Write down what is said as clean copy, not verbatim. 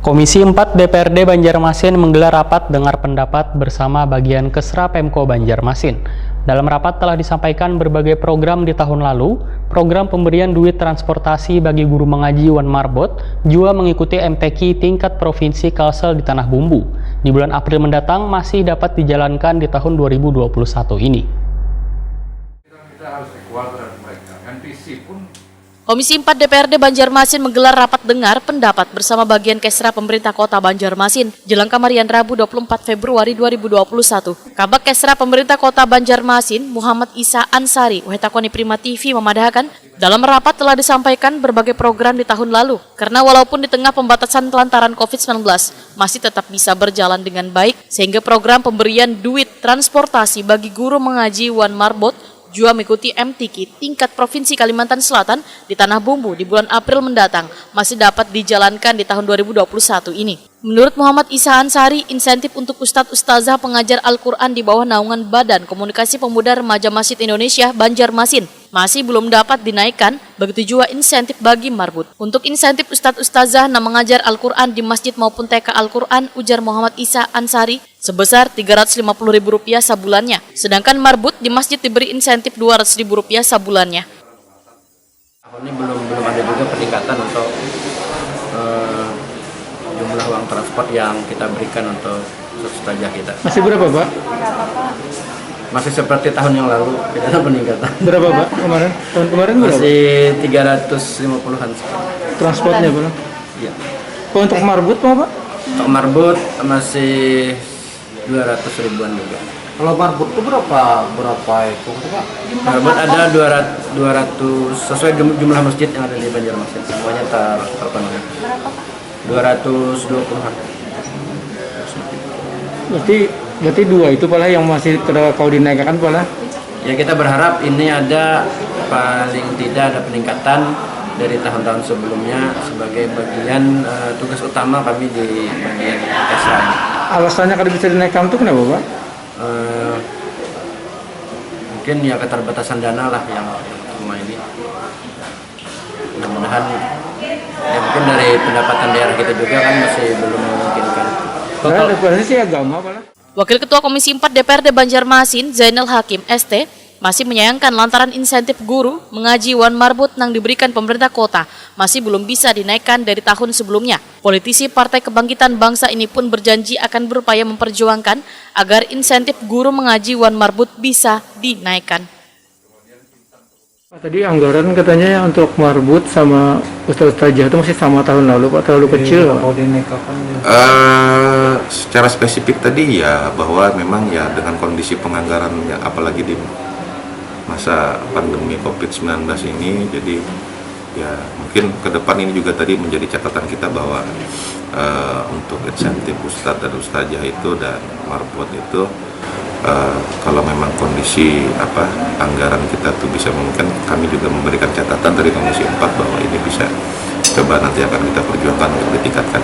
Komisi 4 DPRD Banjarmasin menggelar rapat dengar pendapat bersama bagian Kesra Pemko Banjarmasin. Dalam rapat telah disampaikan berbagai program di tahun lalu, program pemberian duit transportasi bagi guru mengaji Wan Marbot juga mengikuti MTQ tingkat provinsi Kalsel di Tanah Bumbu. Di bulan April mendatang masih dapat dijalankan di tahun 2021 ini. Kita harus equal terhadap mereka. NPC pun Komisi 4 DPRD Banjarmasin menggelar rapat dengar pendapat bersama bagian Kesra pemerintah kota Banjarmasin jelang Kamarian Rabu 24 Februari 2021. Kabak Kesra pemerintah kota Banjarmasin, Muhammad Isa Ansari, Wetakoni Prima TV memadahkan, dalam rapat telah disampaikan berbagai program di tahun lalu, karena walaupun di tengah pembatasan lantaran COVID-19 masih tetap bisa berjalan dengan baik, sehingga program pemberian duit transportasi bagi guru mengaji Wan Marbot juga mengikuti MTQ tingkat Provinsi Kalimantan Selatan di Tanah Bumbu di bulan April mendatang masih dapat dijalankan di tahun 2021 ini. Menurut Muhammad Isa Ansari, insentif untuk Ustadz-Ustazah pengajar Al-Quran di bawah naungan Badan Komunikasi Pemuda Remaja Masjid Indonesia Banjarmasin masih belum dapat dinaikkan, begitu juga insentif bagi Marbot. Untuk insentif Ustadz-Ustazah yang mengajar Al-Quran di masjid maupun TK Al-Quran, ujar Muhammad Isa Ansari, sebesar Rp350.000 sabulannya. Sedangkan Marbot di masjid diberi insentif Rp200.000 sabulannya. Tahun ini belum ada juga peningkatan untuk jumlah uang transport yang kita berikan untuk ustazah kita. Masih berapa, Pak? Masih seperti tahun yang lalu, tidak ada peningkatan. Berapa, Pak? Kemarin? Tahun kemarin berapa? Masih 350-an sekarang. Transportnya berapa? Iya. Untuk Marbot, Pak? Untuk Marbot masih 200 ribuan juga. Kalau Marbot itu berapa ekor itu, Pak? Marbot ada 200 sesuai jumlah masjid yang ada di Banjarmasin. Semuanya terpenuhi. 220-an. Berarti dua itu pala yang masih kau dinaikkan pala? Ya, kita berharap ini ada paling tidak ada peningkatan dari tahun-tahun sebelumnya sebagai bagian tugas utama kami di bagian Kesra ini. Alasannya kalau bisa dinaikkan itu kenapa, Pak? Mungkin ya keterbatasan dana lah yang cuma ini. Mudah-mudahan ya mungkin dari pendapatan daerah kita juga kan masih belum memungkinkan. Karena sih agama pala. Wakil Ketua Komisi 4 DPRD Banjarmasin, Zainal Hakim ST, masih menyayangkan lantaran insentif guru mengaji Wan Marbot yang diberikan pemerintah kota masih belum bisa dinaikkan dari tahun sebelumnya. Politisi Partai Kebangkitan Bangsa ini pun berjanji akan berupaya memperjuangkan agar insentif guru mengaji Wan Marbot bisa dinaikkan. Tadi anggaran katanya ya untuk Marbot sama Ustazah itu masih sama tahun lalu, Pak, terlalu kecil. Secara spesifik tadi ya bahwa memang ya dengan kondisi penganggaran ya apalagi di masa pandemi COVID-19 ini, jadi ya mungkin ke depan ini juga tadi menjadi catatan kita bahwa untuk insentif Ustadz dan Ustazah itu dan Marbot itu kalau memang kondisi anggaran kita tuh bisa memungkinkan, kami juga memberikan catatan dari Komisi 4 bahwa ini bisa coba nanti akan kita perjuangkan untuk ditingkatkan.